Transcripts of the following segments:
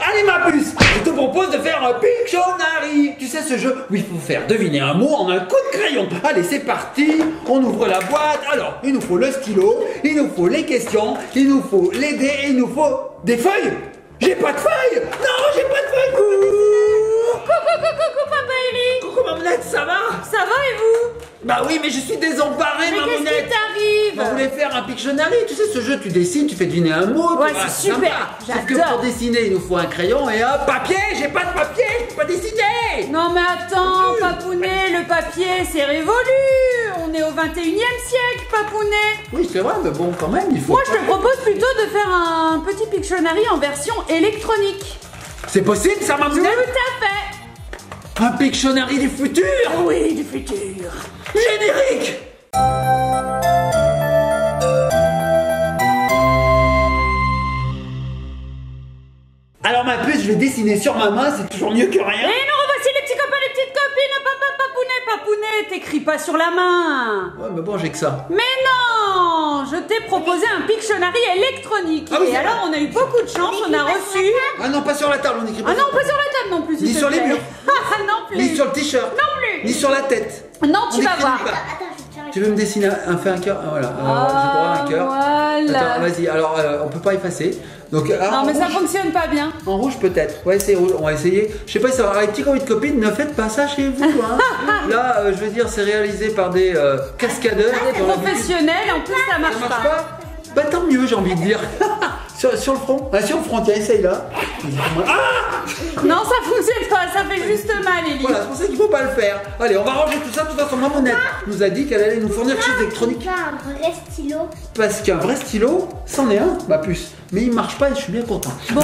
Allez ma puce, je te propose de faire un Pictionary. Tu sais ce jeu où il faut faire deviner un mot en un coup de crayon. Allez c'est parti, on ouvre la boîte. Alors il nous faut le stylo, il nous faut les questions, il nous faut les dés et il nous faut des feuilles. J'ai pas de feuilles. Non j'ai pas de feuilles. Coucou Papa Eli. Coucou Mamounette, ça va? Ça va et vous? Bah oui mais je suis désemparé Mais qu'est-ce Mamounette. qui t'arrive? On voulait faire un Pictionary, tu sais ce jeu tu dessines, tu fais deviner un mot. Ouais tu vois, c'est super, Sauf que j'adore. pour dessiner il nous faut un crayon et un papier. J'ai pas de papier, je peux pas dessiner. Non mais attends Papounet, le papier c'est révolu. On est au 21e siècle Papounet. Oui c'est vrai mais bon quand même il faut. Moi je te propose plutôt de faire un petit Pictionary en version électronique. C'est possible ça Tout Mamounette? à fait. Un Pictionary du futur. Oui, du futur. Générique. Alors ma puce, je vais dessiner sur ma main, c'est toujours mieux que Et rien. nous revoici les petits copains, les petites copines. Papa Papounet, t'écris pas sur la main. Ouais mais bon j'ai que ça. Mais non, je t'ai proposé un Pictionary électronique. Ah oui, et c'est alors on a eu beaucoup de chance, on a reçu... Ah non pas sur la table, on écrit pas. Ah non, pas sur la table non plus. Ni s'il te sur les plaît. murs. Ah non plus. Ni sur le t-shirt. Non plus. Ni sur la tête. Non, On tu vas écrit voir. nulle part. Attends, je tiens. Tu veux me dessiner un cœur? Ah, voilà, alors, j'ai droit à un cœur. Voilà. Attends, vas-y, alors on peut pas effacer. Donc, Non en mais ça rouge, fonctionne pas bien. en rouge peut-être. Ouais, c'est rouge, on va essayer. Je sais pas si ça va avoir les petits copains de copines, ne faites pas ça chez vous. Hein. Là, je veux dire, c'est réalisé par des cascadeurs. Des qui ont l'habitude. professionnels, en plus ça marche Ça marche pas. pas? Bah tant mieux, j'ai envie de dire. sur le front. Ah, sur le front, tiens, essaye là. Ah! Non, ça fonctionne pas, ça fait juste mal, Ellie. Voilà, c'est pour ça qu'il faut pas le faire. Allez, on va ranger tout ça. De toute façon, Mamounette nous a dit qu'elle allait nous fournir quelque chose d'électronique. Pas un vrai stylo. Parce qu'un vrai stylo, c'en est un, ma puce. Mais il marche pas et je suis bien content. Bon,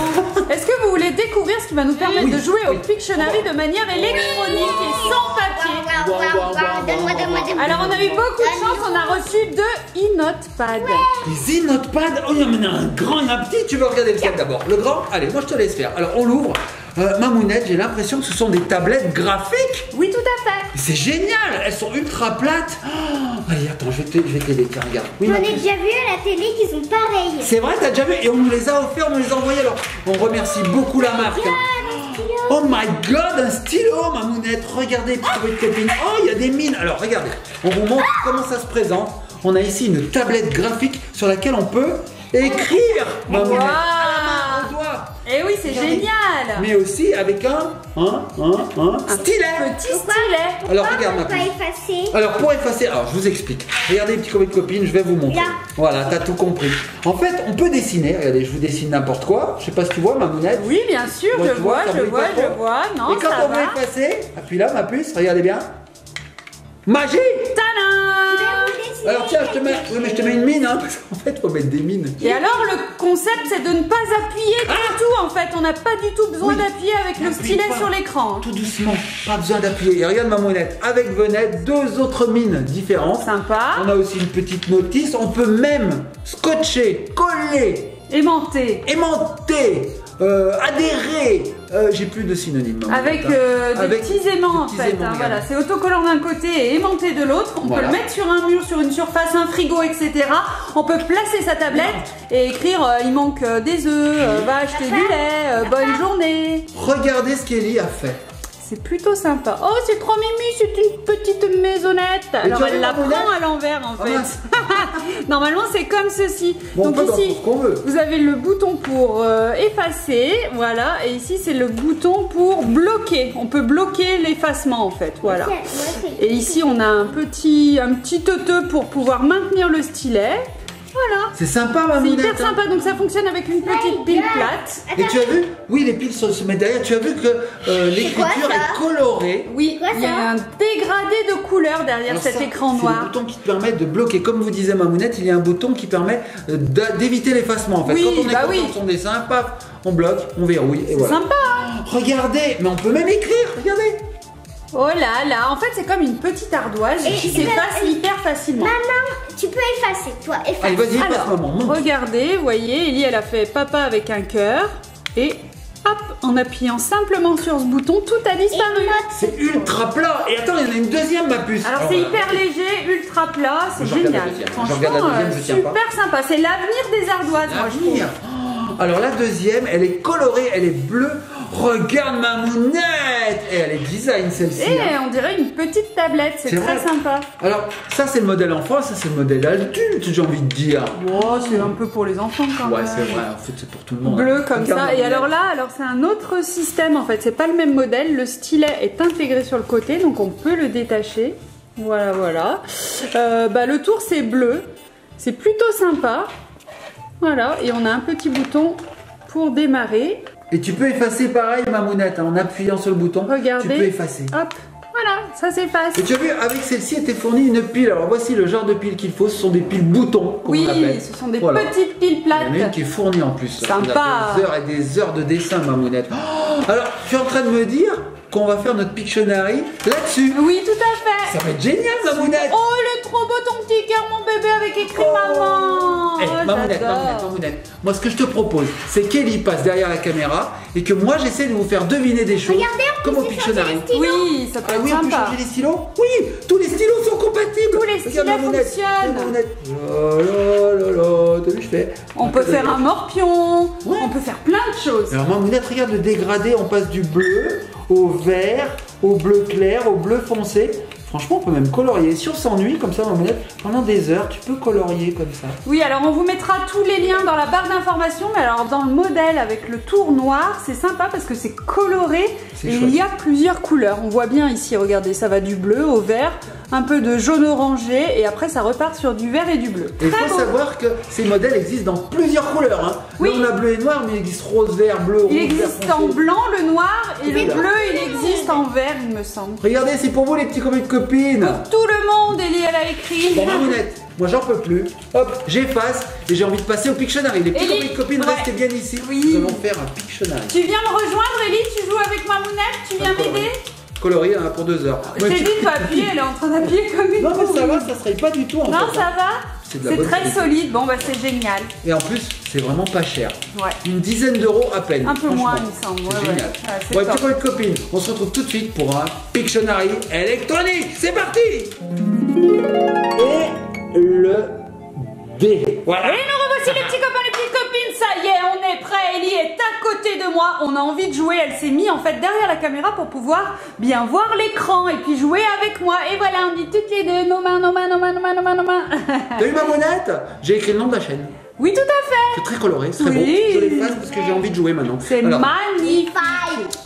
est-ce que vous voulez découvrir ce qui va nous permettre Oui, de jouer au oui. Pictionary de manière électronique et sans papier? Donne-moi. Alors on a eu beaucoup de chance, on a reçu 2 e-notepads. Les e-notepads, oh il y en a un grand et un petit, tu veux regarder lequel d'abord? Le grand? Allez, moi je te laisse faire. Alors on l'ouvre. Mamounette, j'ai l'impression que ce sont des tablettes graphiques. Oui, tout à fait. C'est génial, elles sont ultra plates. Oh, allez, attends, je vais t'aider, tiens, regarde. Oui, J'en ma ai puce. déjà vu à la télé qui sont pareilles. C'est vrai, t'as déjà vu? Et on nous les a offerts, on nous les a envoyés. Alors, on remercie beaucoup la marque. Oh my god, un stylo, Mamounette. Regardez, petite copine. Oh, il y a des mines. Alors, regardez, on vous montre comment ça se présente. On a ici une tablette graphique sur laquelle on peut écrire, Mamounette. Wow. À la main, au doigt. Et oui, c'est Regardez. génial. Mais aussi avec un stylet. Petit stylet. Alors, regarde ma Pas puce. effacer. Alors pour effacer, alors je vous explique. Regardez petits copains de copines, je vais vous montrer. Là. Voilà, t'as tout compris. En fait, on peut dessiner. Regardez, je vous dessine n'importe quoi. Je sais pas si tu vois, Mamounette. Oui, bien sûr, Ouais, je tu vois, vois, ça je brille vois, pas je trop. vois. Non, Et quand ça on veut va. effacer, appuie là, ma puce. Regardez bien. Magie. Tadam! Alors tiens, je te mets, oui, mais je te mets une mine, hein, parce qu'en fait, faut mettre des mines. Et alors, le concept, c'est de ne pas appuyer du tout. En fait, on n'a pas du tout besoin Oui. d'appuyer avec le N'appuie stylet pas. sur l'écran. Tout doucement, pas besoin d'appuyer. Et regarde Mamounette, avec Venette, 2 autres mines différentes. Sympa. On a aussi une petite notice. On peut même scotcher, coller, Aimanté. aimanter, adhérer. J'ai plus de synonymes. Mamounette, Avec hein. des Avec petits aimants en des petits fait. aimants, Hein, regarde. voilà, c'est autocollant d'un côté et aimanté de l'autre. On Voilà. peut le mettre sur un mur, sur une surface, un frigo, etc. On peut placer sa tablette et écrire il manque des œufs, va acheter du lait, bonne journée. Regardez ce qu'Ellie a fait. C'est plutôt sympa. Oh, c'est trop mimi, c'est une petite maisonnette. Alors tu as elle vu la la prend moulette à l'envers en Ah, fait. mince. Normalement, c'est comme ceci. Bon, on Donc peut dans ici, ce qu'on veut. vous avez le bouton pour effacer, voilà, et ici c'est le bouton pour bloquer. On peut bloquer l'effacement en fait, voilà. Et ici on a un petit teuteux pour pouvoir maintenir le stylet. Voilà. C'est sympa, C'est Mamounette. hyper sympa, donc ça fonctionne avec une petite pile plate. Et tu as vu? Oui, les piles se mettent derrière. Tu as vu que l'écriture quoi, ça est colorée. Oui, quoi, il y a ça un dégradé de couleurs derrière Alors cet ça, écran c'est noir. le bouton qui te permet de bloquer. Comme vous disait Mamounette, il y a un bouton qui permet d'éviter l'effacement. En fait, Oui, quand on est bah content oui. de son dessin, paf, on bloque, on verrouille et C'est voilà. sympa, hein? Regardez, mais on peut même écrire. Regardez. Oh là là, en fait c'est comme une petite ardoise Et qui je vais- s'efface hyper facilement. Maman, tu peux effacer, toi, efface. Allez, vas-y, passe Alors, maman. montre. regardez, vous voyez, Ellie elle a fait papa avec un cœur et hop, en appuyant simplement sur ce bouton, tout a disparu. C'est ultra plat. Et attends, il y en a une deuxième, ma puce. Alors c'est hyper léger, ultra plat, c'est Je regarde la génial. deuxième. Je Franchement, regarde la deuxième, je tiens pas. super sympa. C'est l'avenir des ardoises, moi je trouve. L'avenir. Alors la deuxième, elle est colorée, elle est bleue. Regarde ma mounette. Et elle est design celle-ci. Et on dirait une petite tablette, c'est très sympa. Alors ça c'est le modèle enfant, ça c'est le modèle adulte, j'ai envie de dire. Oh, c'est un peu pour les enfants quand même. Ouais, c'est vrai, en fait c'est pour tout le monde. Bleu comme Regarde ça. Et alors là, c'est un autre système en fait, c'est pas le même modèle. Le stylet est intégré sur le côté, donc on peut le détacher. Voilà, voilà. Le tour c'est bleu, c'est plutôt sympa. Voilà, et on a un petit bouton pour démarrer. Et tu peux effacer pareil ma mounette, hein, en appuyant sur le bouton. Regardez. Tu peux effacer. Hop, voilà, ça s'efface. Et tu as vu, avec celle-ci était fournie une pile. Alors voici le genre de pile qu'il faut, ce sont des piles boutons. Oui, ce sont des petites piles plates. Il y en a une qui est fournie en plus. Sympa. Des heures et des heures de dessin ma mounette. Oh, alors tu es en train de me dire qu'on va faire notre Pictionary là-dessus. Oui, tout à fait. Ça va être génial ma mounette. Oh, il est trop beau ton petit cœur mon bébé avec écrit maman. Hey, ma mounette. Moi, ce que je te propose, c'est qu'Ellie passe derrière la caméra et que moi, j'essaie de vous faire deviner des choses. Regardez, comme au Pictionary. Oui, ça peut être on peut sympa. changer les stylos. Oui, tous les stylos sont compatibles. Tous les stylets fonctionnent. T'as vu, je fais. On peut faire un morpion. Ouais. On peut faire plein de choses. Alors, ma mounette, regarde le dégradé. On passe du bleu au vert, au bleu clair, au bleu foncé. Franchement, on peut même colorier. Si on s'ennuie comme ça, ma mounette, pendant des heures, tu peux colorier comme ça. Oui, alors on vous mettra tous les liens dans la barre d'informations. Mais alors dans le modèle avec le tour noir, c'est sympa parce que c'est coloré. Et il y a plusieurs couleurs. On voit bien ici, regardez, ça va du bleu au vert, un peu de jaune orangé. Et après, ça repart sur du vert et du bleu. Et il faut savoir que ces modèles existent dans plusieurs couleurs. Hein. Oui. Là, on a bleu et noir, mais il existe rose, vert, bleu, rouge. Il existe en blanc, le noir, et le bleu, il existe en vert, il me semble. Regardez, c'est pour vous les petits copains de copines. Pour tout le monde, Ellie, elle a écrit. Bon, ma mounette, moi j'en peux plus. Hop, j'efface et j'ai envie de passer au Pictionary. Les petits copains de copines, restez bien ici. Oui. Nous allons faire un Pictionary. Tu viens me rejoindre, Ellie? Tu joues avec ma mounette? Tu viens m'aider? Colorier hein, pour 2 heures. Je t'ai dit de pas appuyer, elle est en train d'appuyer comme une. Non, mais ça va, ça serait pas du tout en fait. Non, ça va? C'est très solide, bon bah c'est génial. Et en plus, c'est vraiment pas cher. Ouais. Une dizaine d'euros à peine. Un peu moins, il me semble. C'est génial. Bon, les petits copains de copines, on se retrouve tout de suite pour un Pictionary électronique. C'est parti! Et le D. Voilà. Et nous revoici les petits copains, les petites copines. Ça y est, on est prêts. Ellie est à côté de moi. On a envie de jouer. Elle s'est mise en fait derrière la caméra pour pouvoir bien voir l'écran et puis jouer avec moi. Et voilà, on dit toutes les deux nos mains, nos mains, nos mains, nos mains, nos mains, nos mains. T'as vu ma mounette? J'ai écrit le nom de la chaîne. Oui, tout à fait. C'est très coloré, c'est très beau. Je l'efface parce que j'ai envie de jouer maintenant. C'est magnifique.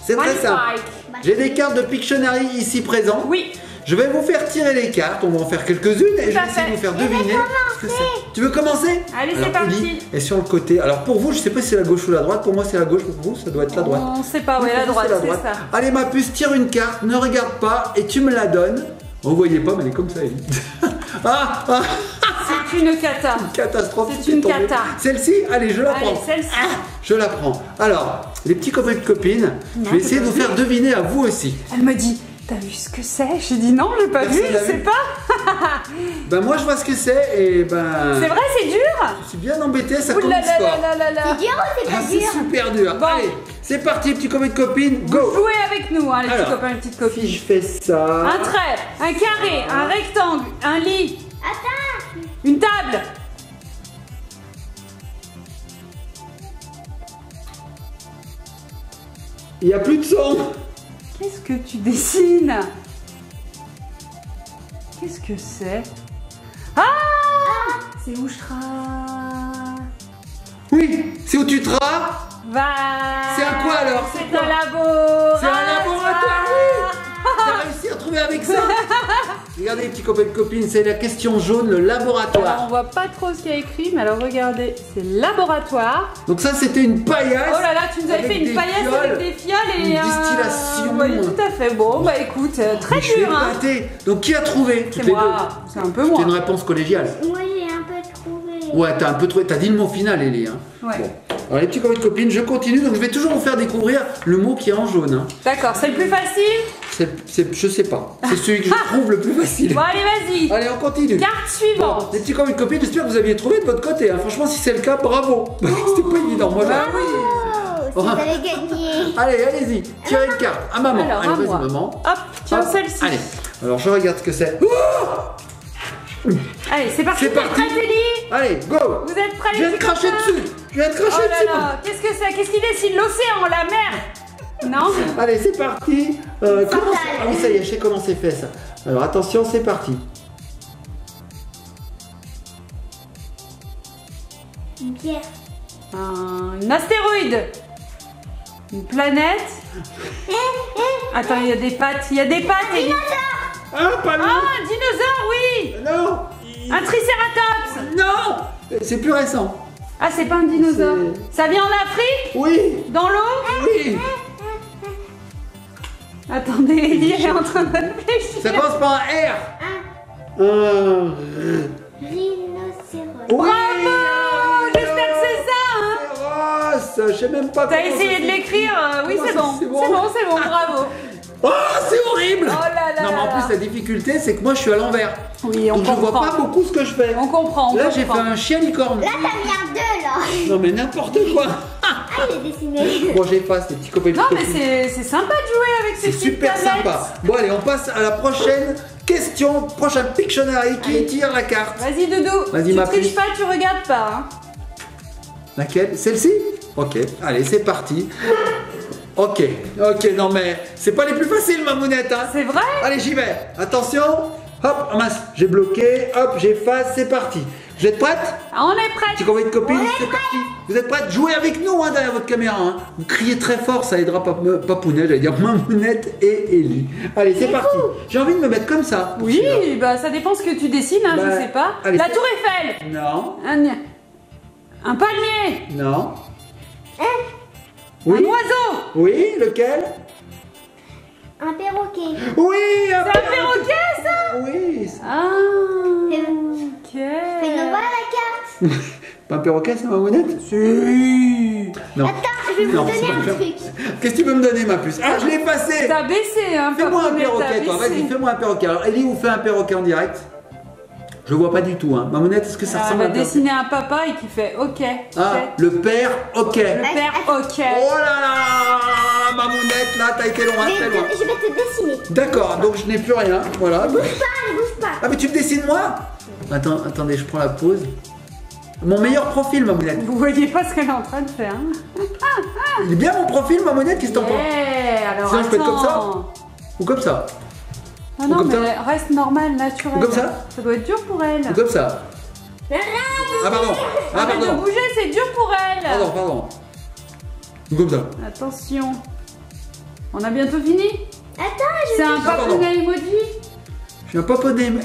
C'est très simple. J'ai des cartes de Pictionary ici présentes. Oui. Je vais vous faire tirer les cartes, on va en faire quelques-unes et je vais essayer de vous faire deviner ce que c'est. Tu veux commencer? Allez, c'est parti. Et sur le côté, alors pour vous, je sais pas si c'est la gauche ou la droite, pour moi c'est la gauche, pour vous ça doit être la droite. On sait pas, ouais, la droite, c'est ça. Allez ma puce, tire une carte, ne regarde pas et tu me la donnes. Vous voyez pas, mais elle est comme ça, Ellie. C'est une cata. Une catastrophe. C'est une cata. Celle-ci, allez, je la prends. Allez, celle-ci. Je la prends. Alors, les petits copains de copines, je vais essayer de vous faire deviner à vous aussi. Elle me dit, t'as vu ce que c'est? J'ai dit non, j'ai pas vu, je sais pas. Ben moi je vois ce que c'est et ben... C'est vrai, c'est dur? Je suis bien embêté, ça commence fort. C'est dur ou c'est pas dur? C'est super dur. Bon. Allez, c'est parti, les petits copains de copines, go! Jouez avec nous, hein, les petits copains et les petites copines. Si je fais ça... Un trait, un carré, un rectangle, un lit. Attends. Une table. Il n'y a plus de son. Qu'est-ce que tu dessines? Qu'est-ce que c'est? Ah, c'est Ouchtra. Oui, c'est où tu seras. C'est à quoi alors? C'est un labo. C'est un laboratoire, oui. T'as réussi à trouver avec ça. Regardez les petits copains de copines, c'est la question jaune, le laboratoire. Alors on voit pas trop ce qu'il y a écrit, mais alors regardez, c'est laboratoire. Donc ça c'était une paillasse. Oh là là, tu nous avais fait une paillasse avec des fioles et une distillation. Oui, tout à fait. Bon, bah écoute, très dur. Hein. Donc qui a trouvé? C'est moi. C'est un peu moi. C'est une réponse collégiale. Moi j'ai un peu trouvé. Ouais, t'as un peu trouvé. T'as dit le mot final, Ellie. Hein. Ouais. Bon. Alors les petits copains de copines, je continue. Donc je vais toujours vous faire découvrir le mot qui est en jaune. Hein. D'accord, c'est le plus facile? Je sais pas. C'est celui que je trouve le plus facile. Bon, allez, vas-y. Allez, on continue. Carte suivante. Bon, les petits copains de copines, j'espère que vous aviez trouvé de votre côté. Hein. Franchement, si c'est le cas, bravo. C'était pas évident. Moi, Oh, vous avez gagné. Allez, allez-y. Tirez une carte. À maman. Alors, allez, à vas-y, moi. maman. Hop, tiens celle-ci. Allez. Alors, je regarde ce que c'est. Allez, c'est parti. C'est parti. Vous êtes prête, Ellie? Allez, go. Vous êtes prêts? Je viens de cracher dessus. Je Je viens de cracher Oh là dessus. là, qu'est-ce que c'est? Qu'est-ce qui dessine? L'océan, la mer? Non? Allez, c'est parti. Ah oui, ça y est, je sais comment c'est fait ça. Alors attention, c'est parti. Une pierre. Un astéroïde. Une planète. Attends, il y a des pattes. Il y a des pattes. Ellie. Ah, pas loin. Ah, un dinosaure, oui. Non. Un tricératops. Non. C'est plus récent. Ah, c'est pas un dinosaure. Ça vient en Afrique? Oui. Dans l'eau? Oui. Attendez, Ellie est en train de réfléchir. Ça commence par un R. Un Rhinocéros. Oui. Bravo. J'espère que c'est ça, hein. Féroce. Je sais même pas. T'as comment essayé ça de se- l'écrire? Oui, Comment c'est ça- bon. c'est bon. C'est bon, bravo. Oh, c'est horrible. Oh là là Non, mais en là plus là. la difficulté, c'est que moi je suis à l'envers. Oui, on Donc je vois comprend. pas beaucoup ce que je fais. On comprend, Là, j'ai fait comprend. un chien licorne. Là, t'as mis un 2 là. Non, mais n'importe quoi. Ah, j'ai dessiné. Bon, j'efface les petits copains. Non, mais c'est sympa de jouer avec ces C'est petites super tablettes. sympa. Bon, allez, on passe à la prochaine question, prochain Pictionary. Qui tire la carte? Vas-y, Doudou. Vas-y, Tu ma triches puce. pas, tu regardes pas. Hein. Laquelle? Celle-ci? Ok, allez, c'est parti. Ok, non mais c'est pas les plus faciles, ma mounette, hein. C'est vrai? Allez, j'y vais. Attention. Hop, oh mince, j'ai bloqué. Hop, j'efface, c'est parti. Vous êtes prêtes? Ah, on est prêts. Petit convoi de copines, c'est parti. Vous êtes prêtes? Jouez avec nous hein, derrière votre caméra. Hein. Vous criez très fort, ça aidera Papounet, j'allais dire Mamounette et Ellie. Allez, c'est parti. J'ai envie de me mettre comme ça. pour Oui, celui-là. bah ça dépend ce que tu dessines, hein, Bah, je sais pas. allez, La c'est- tour Eiffel. Non, Un palmier. non. Un Oui, oiseau. oui, lequel? Un perroquet. Oui, C'est un perroquet, ça. Oui. Ah, Fais ok. nous voir la carte. Pas un perroquet, c'est Mamounette? Si. Non. Attends, je vais vous Non, donner c'est pas un le truc. Qu'est-ce que tu veux me donner, ma puce? Ah, je l'ai passé. T'as baissé, hein, Fais-moi un Papounet, perroquet, t'as toi. baissé. Vas-y, fais-moi un perroquet. Alors, Ellie vous fait un perroquet en direct. Je vois pas du tout. Hein. Mamounette, est-ce que ça Alors, ressemble elle à va un perroquet? dessiner un papa et qui fait OK. Ah, le père, ok. Le père OK. Oh là là, Mamounette, là, t'as été loin, très loin. Je vais te dessiner. D'accord, donc je n'ai plus rien. Voilà. Bouge pas, ne bouge pas. Ah, mais tu me dessines moi? Attendez, je prends la pause. Mon meilleur profil, Mamounette. Vous voyez pas ce qu'elle est en train de faire. Hein. Il est bien mon profil, Mamounette, qu'est-ce que t'en penses? Yeah, alors Sinon, je peux être comme ça attends. Ou comme ça? Ah non, comme mais reste normal, naturel. Ou comme ça? Ça doit être dur pour elle. Ou comme ça? Ah, pardon. Ah, Arrête de pardon. bouger, c'est dur pour elle. Pardon. Ou comme ça? Attention. On a bientôt fini. Attends, C'est un pardon. papounet emoji. Je suis un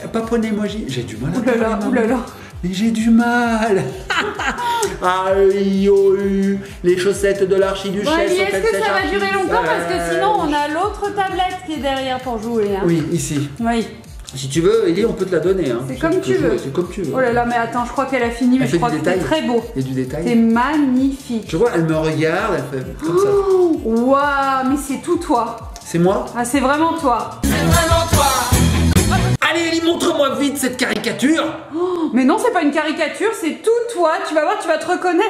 paponé emoji. J'ai du mal à Oulala, parler, oulala. maman. Mais j'ai du mal. Aïe, les chaussettes de l'archiduchesse. Bon, Ellie, sont est-ce que elles ça va sèches durer longtemps? Parce que archi- sinon, on a l'autre tablette qui est derrière pour jouer. Hein. Oui, ici. Oui. Si tu veux, Ellie, on peut te la donner. Hein. C'est Si comme tu peux veux. jouer, c'est comme tu veux. Oh là là, mais attends, je crois qu'elle a fini, mais Elle je fait crois du que c'est détail. très beau. Il y a du C'est détail. magnifique. Tu vois, elle me regarde, elle fait comme ça. Oh, waouh, mais c'est tout toi. C'est moi? Ah, c'est vraiment toi. Allez, Ellie, montre-moi vite cette caricature. Mais non, c'est pas une caricature, c'est tout toi. Tu vas voir, tu vas te reconnaître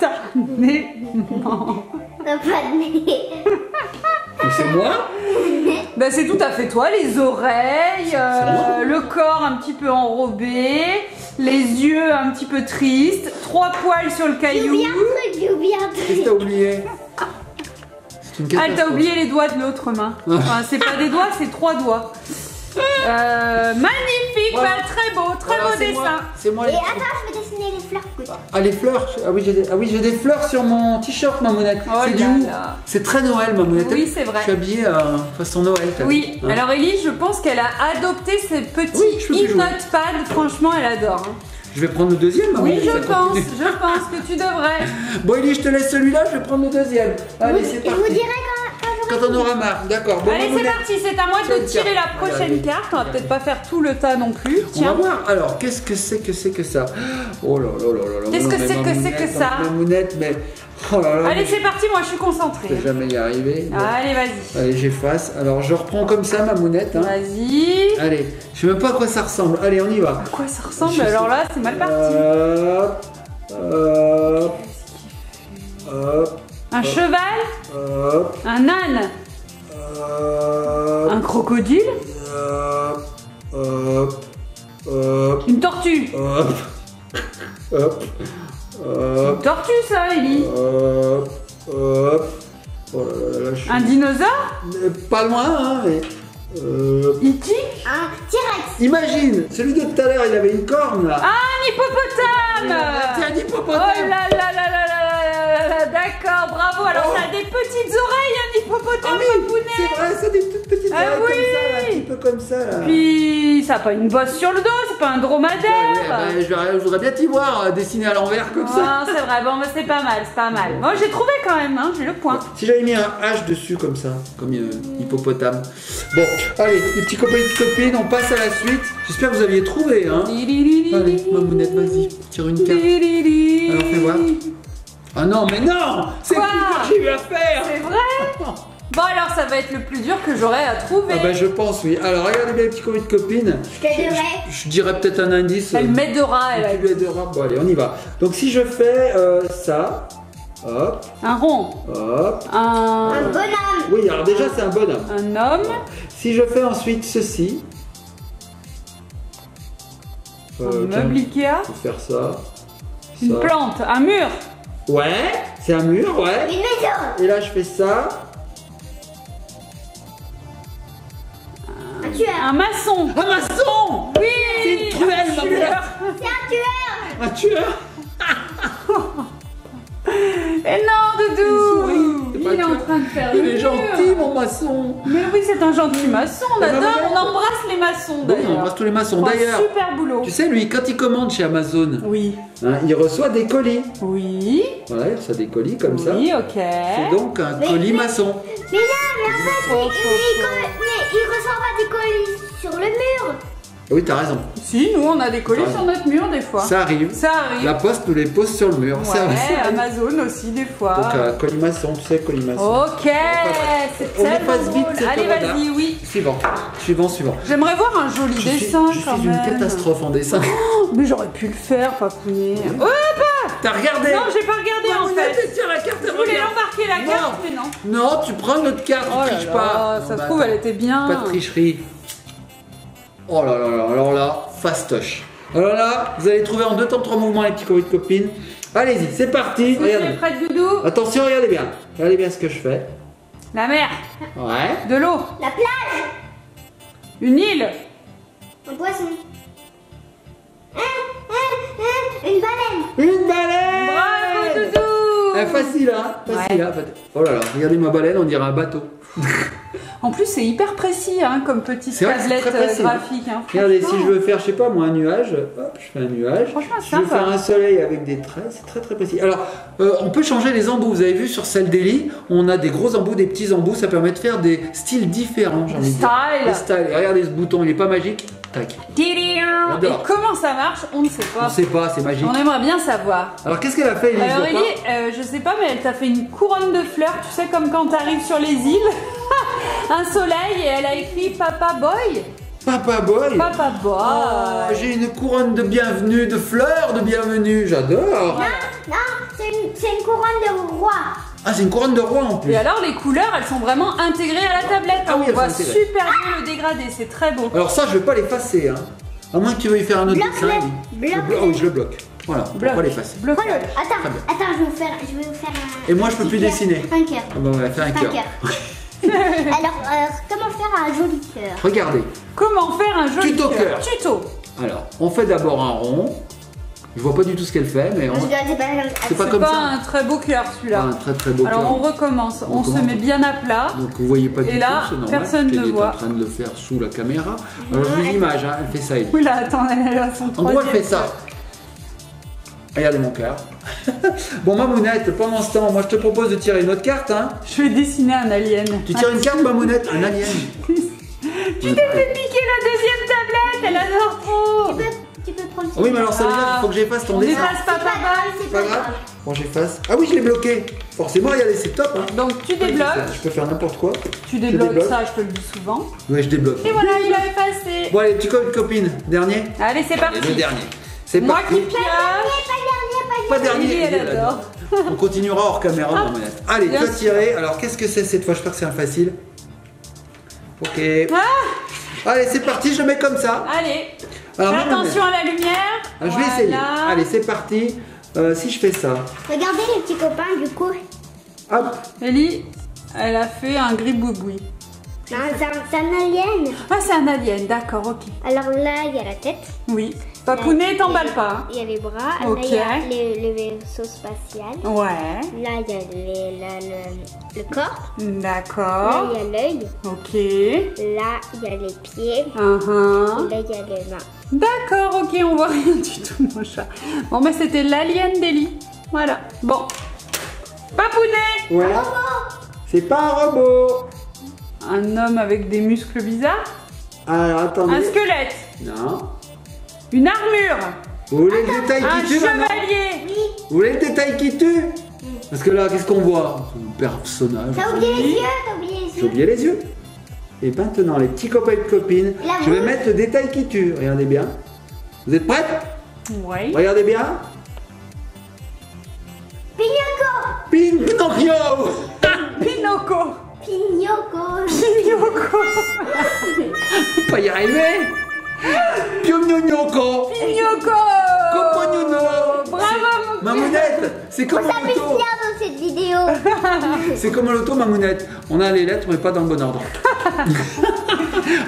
instantanément. t'as pas de nez. Mais c'est moi? Ben, c'est tout à fait toi, les oreilles, moi. le corps un petit peu enrobé, les yeux un petit peu tristes, 3 poils sur le J'ai caillou. oublié un truc, j'ai oublié un Qu'est-ce que truc. t'as oublié? C'est une Ah, elle t'a catastrophe. oublié les doigts de l'autre main. Enfin, c'est pas des doigts, c'est 3 doigts. Magnifique, Voilà. bah, très beau Voilà, c'est dessin. moi. C'est moi. Et les- attends, je vais dessiner les fleurs. Ah, les fleurs. Ah oui, j'ai des fleurs sur mon t-shirt, Mamounette. Oh c'est du là où? là. C'est très Noël, Mamounette. Oui, c'est vrai. Je suis habillée façon Noël. t'as Oui, vu, hein. alors Ellie, je pense qu'elle a adopté ce petit Oui, je peux plus jouer. e-notepad. Franchement, elle adore. hein. Je vais prendre le deuxième, Mamounette. Oui, ça continue. je pense que tu devrais. Bon, Ellie, je te laisse celui-là, je vais prendre le deuxième. Allez, c'est Je vous parti. dirai quand Quand on aura marre, d'accord. Bon, Allez, c'est Mamounette, parti, c'est à moi Tiens, de tirer la carte. prochaine Allez. carte. On va peut-être pas faire tout le tas non plus. on va Tiens. voir. Alors, qu'est-ce que c'est que ça? Oh là là là là là. Qu'est-ce Non, que mais c'est que Mamounette, ça? Mamounette, mais. Oh là là. Allez, mais c'est parti, moi je suis je concentrée. vais jamais y arriver. Bon. Allez, vas-y. Allez, j'efface. Alors, je reprends comme ça, Mamounette. Hein. Vas-y. Allez, je sais même pas à quoi ça ressemble. Allez, on y va. À quoi ça ressemble? Je sais. Alors là, c'est mal parti. Hop, hop, Un cheval? hop, Un âne? hop, Un crocodile? hop, hop, Une tortue? hop, hop, C'est une tortue ça, Ellie. Hop. Oh là là, je suis... Un dinosaure? Pas loin, hein, mais... E.T. Un T-Rex. Imagine, celui de tout à l'heure, il avait une corne là. Ah, un hippopotame. C'est un Oh hippopotame. là là là là là là là, d'accord, bravo. Alors ça a des petites oreilles, un hippopotame, Ah oui, papounet. c'est vrai, ça a des toutes petites Ah oreilles oui. comme ça, là, un petit peu comme ça là. Puis ça a pas une bosse sur le dos, c'est pas un dromadaire. Je voudrais bien t'y voir dessiné à l'envers comme ça. Ah, c'est vrai, bon, mais c'est pas mal, c'est pas mal. Moi, j'ai trouvé quand même, hein, j'ai le point. Si j'avais mis un H dessus comme ça, comme hippopotame. Bon, allez, les petits copains et les copines, on passe à la suite. J'espère que vous aviez trouvé, hein. Allez, Mamounette, vas-y, tire une carte. Alors fais voir. Ah non, mais non, c'est le Quoi? plus dur que j'ai eu à faire. C'est vrai? Bon, alors ça va être le plus dur que j'aurai à trouver. Ah bah je pense, oui. Alors regardez bien les petits copains et copines. Je t'aiderai. Je dirais peut-être un indice. Elle m'aidera, elle. Tu lui aideras. Bon allez, on y va. Donc si je fais ça, hop, Un rond. hop. Un bonhomme. Oui, alors déjà c'est un bonhomme. Un homme. Si je fais ensuite ceci, Un tiens, meuble Ikea. je vais faire ça. Une ça. plante. Un mur. Ouais, c'est un mur, ouais. Une maison. Et là je fais ça. Un tueur. Un maçon. Un maçon. Oui. C'est une truelle, un ma tueur. C'est un tueur. Un tueur. Et non, Doudou. sourit, c'est pas Il est en tueur. train de faire Il le est mur. gentil mon maçon. Mais oui, c'est un gentil maçon. On Et ben, adore, voilà. on embrasse les maçons Oui, d'ailleurs. on embrasse tous les maçons. Ils font un D'ailleurs, super boulot. tu sais lui, quand il commande chez Amazon, Oui. hein, il reçoit des colis. Oui. Voilà, il reçoit des colis comme ça. Oui, ok. C'est donc un colis maçon. Mais non, mais en fait, Oh, il reçoit pas des colis sur le mur. Oui, t'as raison. Si, nous on a des colis Ah. sur notre mur des fois. Ça arrive. Ça arrive. La poste nous les pose sur le mur. Ça Ouais, arrive. Amazon aussi des fois. Donc colis maçon, tu sais, colis maçon. Ok, c'est On tellement efface vite drôle. cette Allez, horreur. vas-y, oui. Suivant. J'aimerais voir un joli dessin je quand suis même. une catastrophe en dessin. Oh, mais j'aurais pu le faire, papounet. Oh, T'as regardé? non, j'ai pas regardé en fait. Tiens la carte, Je voulais embarquer la carte, mais non. Non, tu prends notre carte, Oh tu là triches là, pas. ça Non, se bah, trouve, elle était bien. pas de tricherie. Oh là là là, alors là, fastoche. Alors là, vous allez trouver en 2 temps 3 mouvements les petits colis de copines. Allez-y, c'est parti. Vous Regardez. êtes prête, Doudou? Attention, regardez bien. Regardez bien ce que je fais. La mer, Ouais. de l'eau, La plage. une île, Un poisson. Une baleine. Une baleine. bravo, Doudou. Facile, hein. Facile, hein. Oh là là, regardez ma baleine, on dirait un bateau. En plus, c'est hyper précis hein, comme petite C'est vrai que c'est tablette très précis, graphique. Hein. Regardez, si Franchement. je veux faire, je sais pas moi, un nuage, hop, je fais un nuage. Franchement, c'est Je veux sympa. faire un soleil avec des traits, c'est très très précis. Alors, on peut changer les embouts. Vous avez vu sur celle d'Ellie, on a des gros embouts, des petits embouts. Ça permet de faire des styles différents, j'ai envie de dire. Style. Des styles. Et regardez ce bouton, il est pas magique. Tac. Et J'adore. comment ça marche, on ne sait On pas. sait pas, c'est magique. On aimerait bien savoir. Alors, qu'est-ce qu'elle a fait, Ellie? Alors Je vois Ellie, je sais pas, mais elle t'a fait une couronne de fleurs, tu sais, comme quand t'arrives sur les îles. Un soleil et elle a écrit Papa Boy. pas. Papa Boy. Papa Boy. Oh, j'ai une couronne de bienvenue, de fleurs de bienvenue. J'adore. Non, c'est une couronne de roi. Ah, c'est une couronne de roi en plus. Et alors les couleurs, elles sont vraiment intégrées à la tablette. Ah oui, On elles voit sont intégrées. super bien le dégradé, c'est très beau. Alors ça, je vais pas l'effacer, hein. À moins que tu veuilles faire un autre Bloque-le. dessin. Ellie. Bloque-le. Ah oui, je le bloque. Voilà, on peut pas l'effacer. Bleu. Attends, Très bien. attends, je vais vous faire un. Et moi, je peux petit plus cœur. dessiner. Un cœur. Ah bah, on va faire un cœur. Alors, comment faire un joli cœur? Regardez. Comment faire un joli Tuto cœur. Tuto. Alors, on fait d'abord un rond. Je vois pas du tout ce qu'elle fait, mais on... C'est pas C'est pas C'est comme pas ça. un très beau cœur Pas celui-là. un très très beau Alors cœur. on recommence, on se recommence. met bien à plat. Donc vous voyez pas du Et tout, là, c'est normal. personne Kelly ne est voit. en train de le faire sous la caméra. Alors je vous image, hein, elle fait ça. Ellie. Oui là, attends, elle a son En troisième. gros, elle fait ça. Regardez mon cœur. Bon, Mamounette, pendant ce temps, moi je te propose de tirer une autre carte. Hein. Je vais dessiner un alien. Tu tires une carte, Mamounette, un alien. Tu t'es fait piquer la deuxième tablette, elle adore trop. Tu peux prendre Ah oui, mais alors ça veut dire qu'il faut que j'efface ton On dessin. efface Papa Boy. c'est Pas grave. Bon, j'efface. Ah oui, je l'ai bloqué. Forcément, regardez, c'est top. Hein. Donc tu débloques, Je peux faire n'importe quoi. tu débloques débloque. ça, je te le dis souvent. Ouais, je débloque. Et voilà, il a effacé. Bon, allez, petit copine, dernier. Allez, c'est parti. Allez, le dernier. C'est Moi parti. qui pioche. Pas dernier. Ellie, elle Ellie, adore. On continuera hors caméra, Mamounette. Allez, Bien tu vas sûr. tirer. Alors, qu'est-ce que c'est cette fois? J'espère que c'est un facile. Ok. Ah, Allez, c'est parti, je le mets comme ça. allez, Alors, fais Mamounette. attention à la lumière. Ah, je vais essayer. Voilà. Allez, c'est parti. si je fais ça, Regardez les petits copains du coup. hop, Ellie, elle a fait un gribouboui. Non, c'est un alien. Ah, c'est un alien, d'accord, ok. Alors là, il y a la tête. Oui. Papounet, t'emballe pas. Hein. Il y a les bras. Ok. Là, il y a le vaisseau spatial. Ouais. Là, il y a le corps. Là, D'accord. il y a l'œil. Ok. Là, il y a les pieds. Uh-huh. Et là, il y a les mains. D'accord, ok, on voit rien du tout, mon chat. Bon, bah, c'était l'alien d'Ellie. Voilà. Bon. Papounet. voilà. C'est pas un robot. Un homme avec des muscles bizarres. Alors, attendez. Un squelette. Non. Une armure. Vous voulez le détail Un qui tue maintenant? chevalier. Vous voulez le détail qui tue? Parce que là, qu'est-ce qu'on voit? Un personnage. T'as oublié les yeux, t'as oublié les J'ai yeux. oublié les yeux. Et maintenant, les petits copains et copines, La je vais boule. mettre le détail qui tue. Regardez bien. Vous êtes prêtes? Ouais. Regardez bien. Pignocco. Pinocchio. Pinocchio. Pignocco. Pinocchio. On va y arriver. Pignocchio. Pinocchio. Copognono. Bravo, mon Mamounette, c'est comme Ça fait l'auto. bien dans cette vidéo. C'est comme l'auto, Mamounette. On a les lettres, mais pas dans le bon ordre.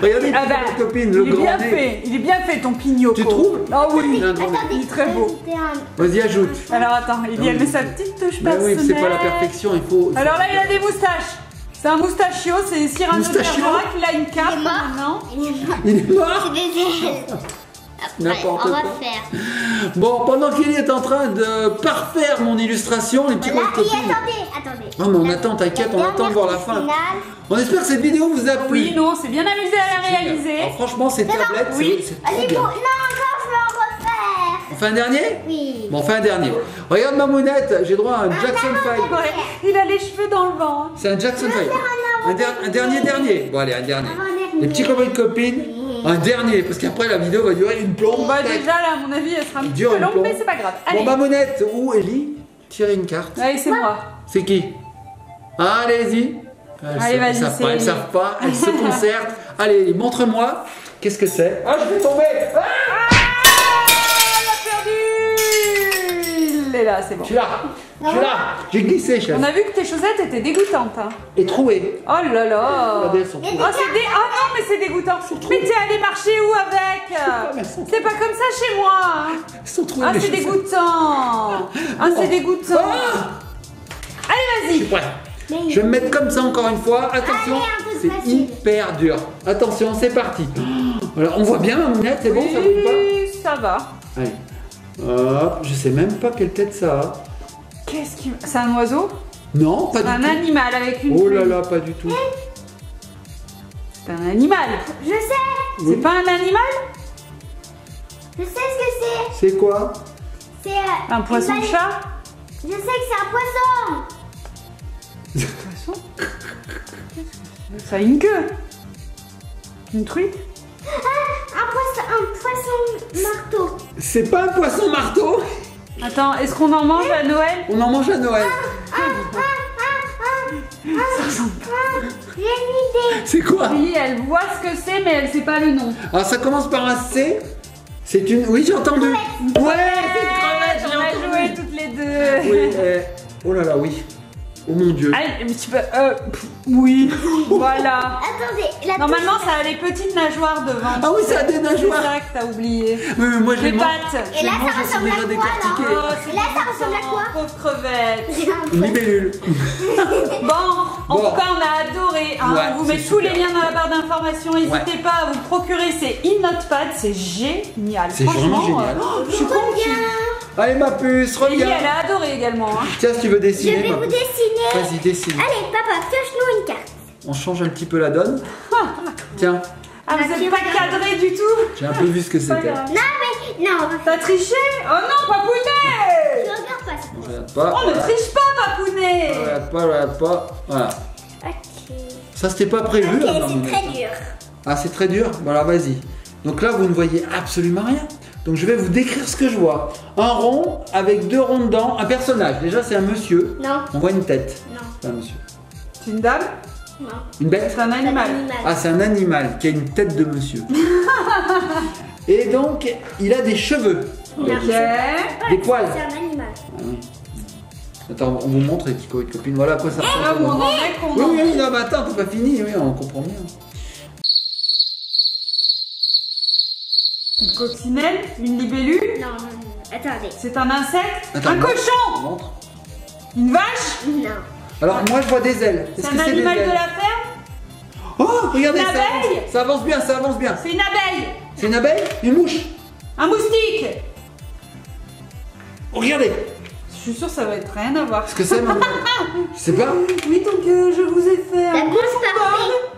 Regardez, Ah bah, petite copine, le il est bien grand nez. fait. Il est bien fait ton Pinocchio. Tu trouves? Ah oui. Il a un grand nez. Attendez, Il est très beau. c'était un... Vas-y, ajoute. Alors attends, il y a mis sa petite touche Mais oui, personnelle. c'est pas la perfection, il faut. Alors là, il a des moustaches. C'est un moustachio, c'est Cyrano de Moustachio Bergerac, il a une cape Il est mort. maintenant. Il est mort. Il est mort. C'est des ailes. N'importe On va quoi. faire. Bon, pendant qu'il est en train de parfaire mon illustration, les petits Là, copains et et copines. attendez. Oh, mais on attend, t'inquiète, on attend de voir la fin. On espère que cette vidéo vous a plu. Oui, nous, on s'est bien amusé à la réaliser. Alors, franchement, ces tablettes, oui. c'est trop Allez, bon, bien. non, encore, je vais en refaire. On fait un dernier? Oui. Bon, on fait un dernier. Regarde ma mounette, j'ai droit à un Jackson 5. Ouais, il a les cheveux dans le vent. hein. C'est un Jackson 5. Un dernier. Bon, allez, un dernier. Avant-dernier. Les petits copains et copines, un dernier, parce qu'après la vidéo va durer une plombe. Bah déjà, là, à mon avis, elle sera un petit Dure peu une longue, plombe. mais c'est pas grave. Bon, Allez, ma mounette, où Ellie? Tirez une carte. allez, c'est moi. C'est qui? Allez-y. Allez, vas-y, c'est elles Ellie. savent pas, elles se concertent. Allez, montre-moi. Qu'est-ce que c'est? Ah, je vais tomber. Ah, Elle a perdu. Il est là, c'est bon. je suis là. J'ai glissé, chef. On a vu que tes chaussettes étaient dégoûtantes. Hein. Et troué. Oh là là. Regardez, elles sont Mais trouées. Oh, non, mais c'est dégoûtant. Mais t'es allé marcher où avec? mais elles sont C'est pas comme ça chez moi. hein. Elles sont trouées. Ah, mes c'est chaussettes. dégoûtant. Ah, c'est dégoûtant. Ah, Allez, je suis vas-y. prêt. Je vais me mettre comme ça encore une fois. Attention, Allez, un peu c'est facile. hyper dur. Attention, c'est parti. Voilà, on voit bien ma mounette, c'est bon, ça brûle pas? Oui, ça va. Allez. Hop, je sais même pas quelle tête ça a. Qu'est-ce qui... C'est un oiseau? Non, pas C'est un du tout. animal avec une Oh là plume. là, pas du tout. C'est un animal. Je sais. Oui. C'est pas un animal? Je sais ce que c'est. C'est quoi? C'est Un poisson-chat? Je sais que c'est un poisson. Poisson? Ça a une queue. Une truite? Un poisson marteau. C'est pas un poisson marteau. Attends, est-ce qu'on en mange à Noël? On en mange à Noël. J'ai une idée. C'est quoi? Oui, elle voit ce que c'est, mais elle sait pas le nom. Alors ça commence par un C. C'est une. Oui, j'ai entendu. Ouais, c'est une crevette, j'ai On a entendu. joué toutes les deux. Oui, oh là là, oui. Oh mon dieu. Allez, un petit peu. Oui, voilà. Attendez, la Normalement, ça a les petites nageoires devant. Ah oui, ça a des nageoires. C'est ça que t'as oublié. Oui, mais moi je Les les mange. pattes. Et là, Je mange, ça elles sont ressemble déjà à quoi décortiquées. là c'est Et là, ça ressemble à quoi Pauvre crevette. Une libellule. Bon, en Bon. tout cas, on a adoré. Hein. Ouais, On vous c'est met tous les super. liens dans la barre d'informations. N'hésitez pas à vous procurer ces e-notepad. C'est génial. C'est vraiment Franchement, génial. je suis contente. Allez ma puce, Ellie, reviens. elle a adoré également. Hein. Tiens, si tu veux Je dessiner. vais ma vous puce. dessiner. Vas-y, dessine. Allez, papa, pioche-nous une carte. On change un petit peu la donne. Tiens, Ah, vous tu n'êtes pas regardes. cadré du tout? j'ai un peu vu ce que Pas c'était. grave. Non, mais non, on va faire. T'as triché? Oh non, Papounet! Je regarde pas ça. On regarde pas. Oh, ne triche pas, Papounet! Regarde pas. Voilà. Ok. Ça, c'était pas prévu. Ok, là, dans c'est mon très état. dur. Ah, c'est très dur. Voilà, vas-y. Donc là, vous ne voyez absolument rien. Donc je vais vous décrire ce que je vois. Un rond avec deux ronds dedans. Un personnage. Déjà, c'est un monsieur. Non, On voit une tête. non, C'est un monsieur. C'est une dame? non. Une bête. C'est un animal. Ah, c'est un animal qui a une tête de monsieur. Et donc, il a des cheveux. Non, Des c'est poils. un animal. oui. Attends, on vous montre les petits copains de copines. Voilà à quoi ça ressemble. Là où on en est, qu'on Oui, en oui, non, mais attends, t'as pas fini. Oui, on comprend bien. Une coccinelle, une libellule. Non, attendez. C'est un insecte. Attends, un montre. cochon. Montre. Une vache. Non. Alors, moi, je vois des ailes. C'est Est-ce un que c'est des animal de ailes? la ferme. Oh, regardez, Une ça abeille. avance. Ça avance bien, ça avance bien. C'est une abeille. C'est une abeille? Une mouche? Un moustique. Oh, regardez. Je suis sûre que ça va être rien à voir. Qu'est-ce que c'est, maman? Je sais pas. Oui, donc je vous ai fait La un course parfaite.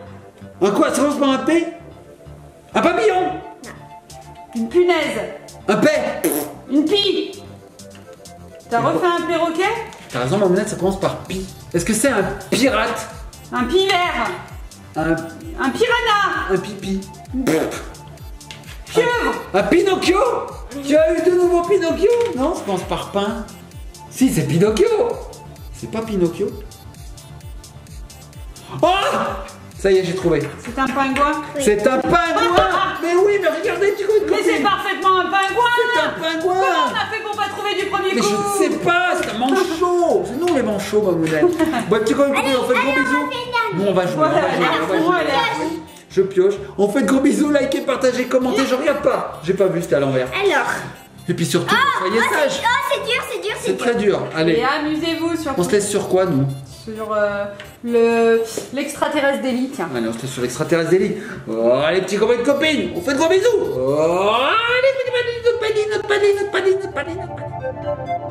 Un quoi? Ça commence par un P? Un papillon? une punaise, Un paix? une pie. T'as refait un perroquet. T'as raison, mamounette, ça commence par pi. Est-ce que c'est un pirate? Un pivert. Un Un piranha. pipi? Pieuvre. Un Pinocchio? Tu as eu de nouveau Pinocchio? Non, ça commence par pain. Si, c'est Pinocchio. C'est pas Pinocchio. Oh! Ça y est, j'ai trouvé. C'est un pingouin. C'est un pingouin. Mais oui, mais regardez, tu connais. Mais c'est parfaitement un pingouin. C'est un pingouin. Comment on a fait pour pas trouver du premier Mais coup? je ne sais pas, c'est un manchot. C'est nous les manchots, mamounette. Bon, petit copain, on fait de gros bisous. Nous, on va jouer. Voilà, on va jouer, elle on va est jouer. elle est- Je pioche. On fait de gros bisous, likez, partagez, commentez. Je regarde pas. J'ai pas vu, c'était à l'envers. Alors. Et puis surtout, soyez sages. Oh, c'est dur, c'est dur, C'est c'est dur. très dur. Et Allez, amusez-vous sur on se laisse sur quoi, nous? sur l'extraterrestre d'élite. Tiens. Allez, on se laisse sur l'extraterrestre d'Eli. Oh, allez, petits copains et copines, on fait de gros bisous. Oh, allez, notre panier, notre panier, notre panier, notre panier, notre panier, notre panier.